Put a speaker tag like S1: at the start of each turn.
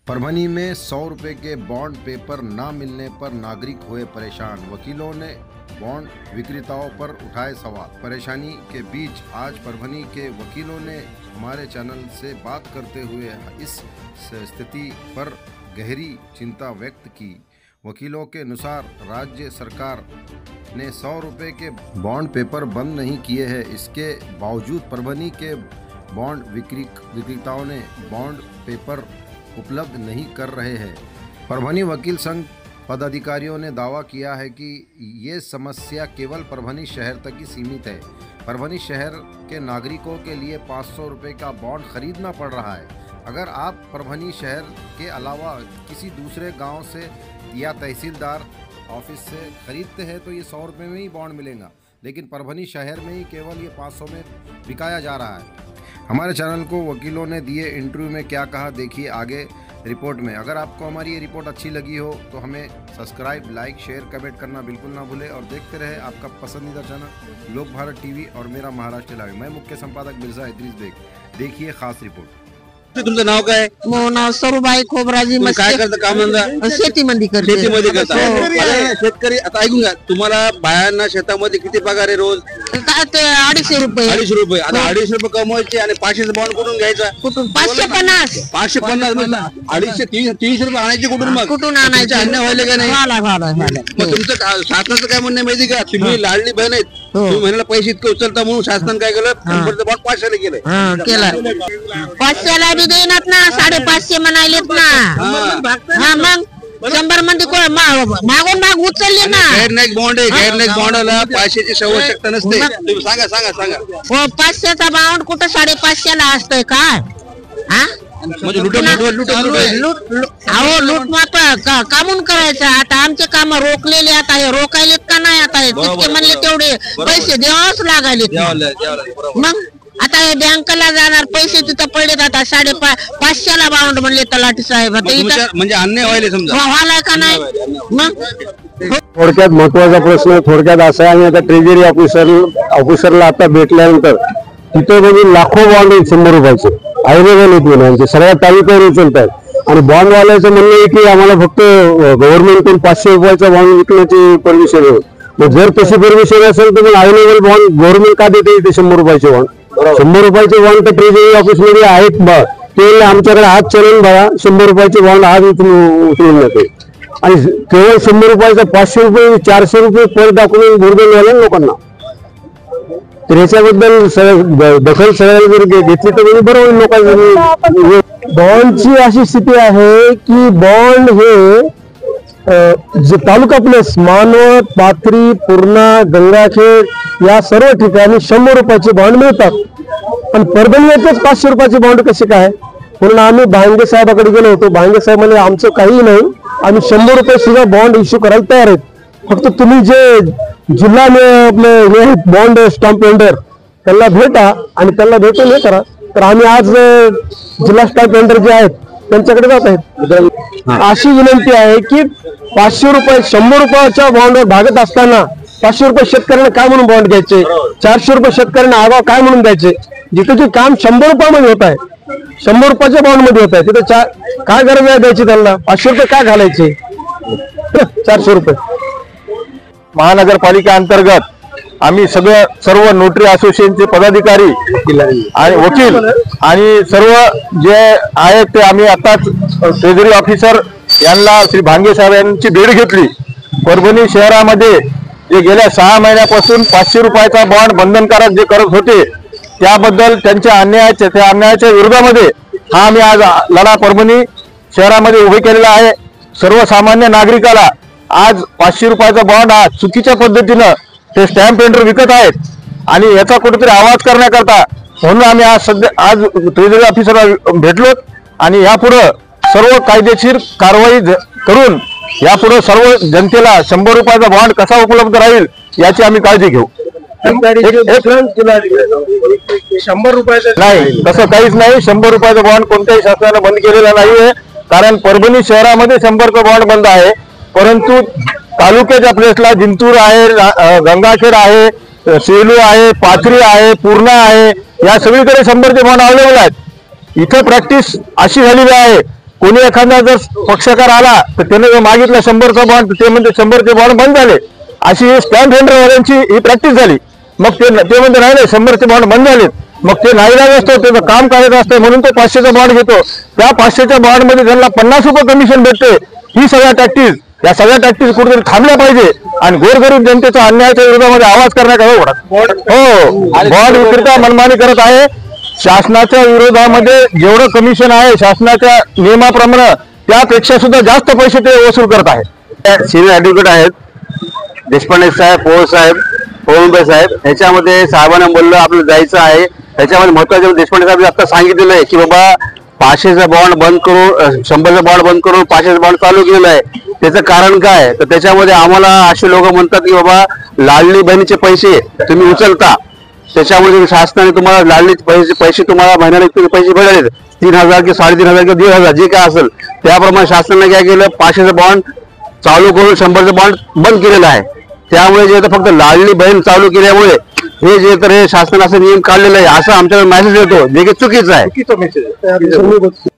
S1: परभनी में 100 रुपये के bond paper ना मिलने पर नागरिक हुए परेशान। वकीलों ने बॉन्ड विक्रेताओं पर उठाए सवाल। परेशानी के बीच आज परभनी के वकीलों ने हमारे चैनल से बात करते हुए इस स्थिति पर गहरी चिंता व्यक्त की। वकीलों के अनुसार राज्य सरकार ने 100 रुपये के बॉन्ड पेपर बंद नहीं किए हैं। इसके बावजूद परभनी के बॉन्ड विक्रेताओं ने बॉन्ड पेपर उपलब्ध नहीं कर रहे हैं। परभनी वकील संघ पदाधिकारियों ने दावा किया है कि ये समस्या केवल परभनी शहर तक ही सीमित है। परभनी शहर के नागरिकों के लिए 500 रुपये का बॉन्ड खरीदना पड़ रहा है। अगर आप परभनी शहर के अलावा किसी दूसरे गांव से या तहसीलदार ऑफिस से खरीदते हैं तो ये 100 रुपये में ही बॉन्ड मिलेगा, लेकिन परभनी शहर में ही केवल ये 500 में बिकाया जा रहा है। हमारे चैनल को वकीलों ने दिए इंटरव्यू में क्या कहा, देखिए आगे रिपोर्ट में। अगर आपको हमारी ये रिपोर्ट अच्छी लगी हो तो हमें सब्सक्राइब, लाइक, शेयर, कमेंट करना बिल्कुल ना भूलें और देखते रहे आपका पसंदीदा चैनल लोक भारत टीवी और मेरा महाराष्ट्र लाइव। मैं मुख्य संपादक मिर्झा इद्रिस बेग। देखिए खास रिपोर्ट।
S2: तुमचं नाव काय?
S3: नाव सरूबाई खोबराजी.
S2: काय करता काम धंदा?
S3: शेतीमध्ये करते.
S2: शेतीमध्ये करता. शेतकरी आता ऐकून घ्या, तुम्हाला बायांना शेतामध्ये किती पगार आहे रोज?
S3: ते 250 रुपये.
S2: 250 रुपये. आता 250 रुपये कमवायचे आणि 500 बॉन्ड कुठून घ्यायचा?
S3: कुठून? 550.
S2: 550 250 300 रुपये आणायचे कुठून? मग
S3: कुठून आणायचे?
S2: अन्याय व्हायला का नाही?
S3: व्हायला.
S2: मग तुमचं शासनाचं काय म्हणणं माहिती का? तुम्ही लाडली बहीण आहेत, तुम्ही महिन्याला पैसे इतके उचलता म्हणून शासनाने काय केलं? नंबरचं बॉन्ड 500 केलंय.
S3: केलं 500 बी देईनात ना, 550 म्हणायलेत ना. हा मग 100 मध्ये मागून माग उचलले ना.
S2: गैरनाईक बॉन्ड आहे. गैरनाईक बॉन्डला 500ची आवश्यकता नसते. तुम्ही सांगा.
S3: हो 500चा बॉन्ड कुठं 550 ला असतोय का? हा
S2: म्हणजे लूट
S3: कामून करायचं. आता आमचे काम रोखलेले, आता हे रोखायलेत का नाही? आता हे तितके म्हणले तेवढे पैसे द्यावंच लागायले. मग आता हे बँकेला जाणार पैसे तिथं पडलेत. आता 550 ला बाउंड म्हणले तलाठी साहेब.
S2: म्हणजे अन्याय व्हायला समजा
S3: व्हायला का नाही? मग
S4: थोडक्यात महत्वाचा प्रश्न थोडक्यात असा आहे. आता ट्रेजरी ऑफिसरला आता भेटल्यानंतर तिथे म्हणजे लाखो बॉन्ड आहेत 100 रुपयाचे अवेलेबल आहेत म्हणून सगळ्या तालुक्यावर उचलतात. आणि बॉन्ड वाल्याचं म्हणणं आहे की आम्हाला फक्त गव्हर्नमेंटकडून 500 रुपयाचा बॉन्ड विकण्याची परमिशन आहे. मग जर तशी परमिशन असेल तर मग अवेलेबल बॉन्ड गव्हर्नमेंट का देते इथे 100 रुपयाचे बॉन्ड? 100 रुपयाचे बॉन्ड तर ट्रेजरी ऑफिसमध्ये आहेत बा, ते आमच्याकडे आज चलन बघा. 100 रुपयाचे बॉन्ड आज उचलून जाते आणि केवळ 100 रुपयाचा 500 रुपये 400 रुपये पर दाखवून भरपूर झाले लोकांना. तर याच्याबद्दल दखल सगळ्यांनी जर घेतली तर म्हणजे बरोबर लोकांनी. बॉन्डची अशी स्थिती आहे की बॉन्ड हे जे तालुका प्लेस मानवत, पाथरी, पूर्णा, गंगाखेड या सर्व ठिकाणी 100 रुपयाचे बॉन्ड मिळतात. पण परभणी येथेच 500 रुपयाचे बॉन्ड कसे काय? म्हणून आम्ही भांगे साहेबाकडे गेलो होतो. भांगे साहेब म्हणजे आमचं काही नाही, आम्ही 100 रुपये सुद्धा बॉन्ड इश्यू करायला तयार आहेत. फक्त तुम्ही जे जिल्हा आपले बॉन्ड स्टॅम्प वेंडर त्यांना भेटा आणि त्यांना भेटून हे करा. तर आम्ही आज जिल्हा स्टॅम्प वेंडर जे आहेत त्यांच्याकडे जात आहेत. अशी विनंती आहे की 500 रुपये 100 रुपयाच्या बॉन्डवर भागत असताना 500 रुपये शेतकऱ्यांना काय म्हणून बॉन्ड घ्यायचे? 400 रुपये शेतकऱ्यांना आगाव काय म्हणून द्यायचे? जिथे जे काम 100 रुपयामध्ये होत आहे, 100 रुपयाच्या बॉन्ड मध्ये होत आहे, तिथे काय गरज आहे द्यायची त्यांना? 500 रुपये काय घालायचे? 400 रुपये.
S5: महानगरपालिका अंतर्गत आम्ही सर्व नोटरी असोसिएशनचे पदाधिकारी आणि वकील आणि सर्व जे आहेत ते आम्ही आताच ट्रेजरी ऑफिसर यांना श्री भांगे साहेब यांची भेट घेतली. परभणी शहरामध्ये जे गेल्या 6 महिन्यापासून 500 रुपयाचा बॉन्ड बंधनकारक जे करत होते त्याबद्दल त्या अन्यायाच्या विरोधामध्ये हा आम्ही आज लढा परभणी शहरामध्ये उभे केलेला आहे. सर्वसामान्य नागरिकाला आज 500 रुपयाचा बॉन्ड हा चुकीच्या पद्धतीनं ते स्टॅम्प वेंडर विकत आहेत आणि याचा कुठेतरी आवाज करण्याकरता म्हणून आम्ही आज ट्रेजरी ऑफिसरला भेटलो आणि यापुढे सर्व कायदेशीर कारवाई करून यापुढे सर्व जनतेला 100 रुपयाचा बॉन्ड कसा उपलब्ध राहील याची आम्ही काळजी घेऊ.
S4: 100 रुपयाचा
S5: नाही, तसं काहीच नाही. 100 रुपयाचा बॉन्ड कोणत्याही शासनाने बंद केलेला नाहीये. कारण परभणी शहरामध्ये 100 बॉन्ड बंद आहे, परंतु तालुक्याच्या प्लेसला जिंतूर आहे, गंगाखेड आहे, सेलू आहे, पाथरी आहे, पूर्णा आहे, या सगळीकडे 100चे बॉन्ड अवेलेबल आहेत. इथे प्रॅक्टिस अशी झालेली आहे कोणी एखादा जर पक्षकार आला तर त्याने जर मागितला 100चा बॉन्ड, ते म्हणजे 100चे बॉन्ड बंद झाले, अशी स्टॅम्प वेंडरवाल्यांची ही प्रॅक्टिस झाली. मग ते म्हणते नाही 100चे बॉन्ड बंद झालेत. मग ते नाईलाज असतो, त्याचं काम करायचं असतं म्हणून तो 500चा बॉन्ड घेतो. त्या 500च्या बॉन्ड मध्ये त्यांना 50 रुपये कमिशन भेटते. ही सगळ्या टॅक्टिस, या सगळ्या टॅक्टिस कुठेतरी थांबल्या पाहिजे आणि गोरगरीब जनतेच्या अन्यायाच्या विरोधामध्ये आवाज करण्यात हो, बॉन्ड विक्रेता मनमानी करत आहे. शासनाच्या विरोधामध्ये जेवढं कमिशन आहे शासनाच्या नियमाप्रमाणे त्यापेक्षा सुद्धा जास्त पैसे ते वसूल करत आहेत. सिनियर ऍडव्होकेट आहेत देशपांडे साहेब, पोळ साहेब, पोळुंबे साहेब. ह्याच्यामध्ये साहेबांना बोललं आपल्याला जायचं आहे. ह्याच्यामध्ये महत्वाचं देशपांडे साहेब आता सांगितलेलं आहे की बाबा 500चा बॉन्ड बंद करून 100चा बॉन्ड बंद करून 500चा बॉन्ड चालू केलेला आहे. त्याचं कारण काय तर त्याच्यामध्ये आम्हाला असे लोक म्हणतात की बाबा लाडली बहिणीचे पैसे तुम्ही उचलता, त्याच्यामुळे शासनाने तुम्हाला लाडली पैसे तुम्हाला महिन्याला पैसे भेटले 3,000 की 3,500 किंवा 1,500 जे काय असेल त्याप्रमाणे शासनाने काय केलं 500चा बॉन्ड चालू करून 100चा बॉन्ड बंद केलेला आहे. त्यामुळे जे फक्त लाडली बहीण चालू केल्यामुळे हे जे तर हे शासनाने असं नियम काढलेला आहे असं आमच्याकडे मेसेज येतो, जे की चुकीचं आहे.